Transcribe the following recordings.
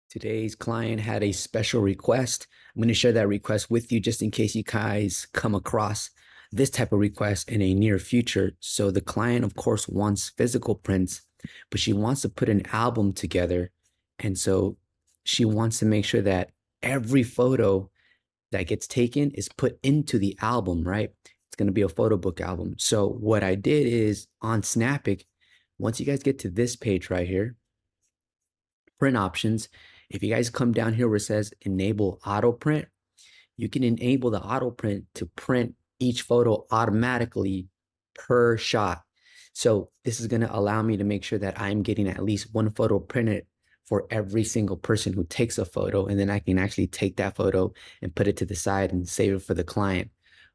Today's client had a special request. I'm going to share that request with you just in case you guys come across this type of request in a near future. So the client, of course, wants physical prints, but she wants to put an album together. And so she wants to make sure that every photo that gets taken is put into the album, right? It's going to be a photo book album. So what I did is on Snapic, once you guys get to this page right here, print options. If you guys come down here where it says enable auto print, you can enable the auto print to print each photo automatically per shot. So this is going to allow me to make sure that I'm getting at least one photo printed for every single person who takes a photo. And then I can actually take that photo and put it to the side and save it for the client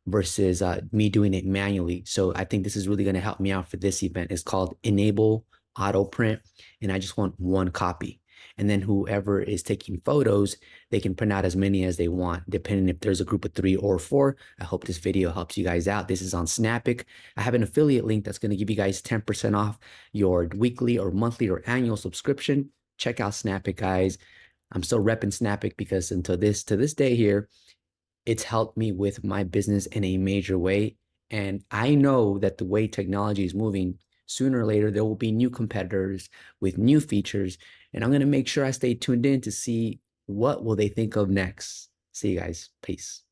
versus me doing it manually. So I think this is really going to help me out for this event. It's called enable auto print. And I just want one copy. And then whoever is taking photos, they can print out as many as they want, depending if there's a group of 3 or 4. I hope this video helps you guys out. This is on Snapic. I have an affiliate link that's going to give you guys 10% off your weekly or monthly or annual subscription. Check out Snapic, guys. I'm still repping Snapic because to this day here, it's helped me with my business in a major way. And I know that the way technology is moving, sooner or later, there will be new competitors with new features. And I'm going to make sure I stay tuned in to see what will they think of next. See you guys. Peace.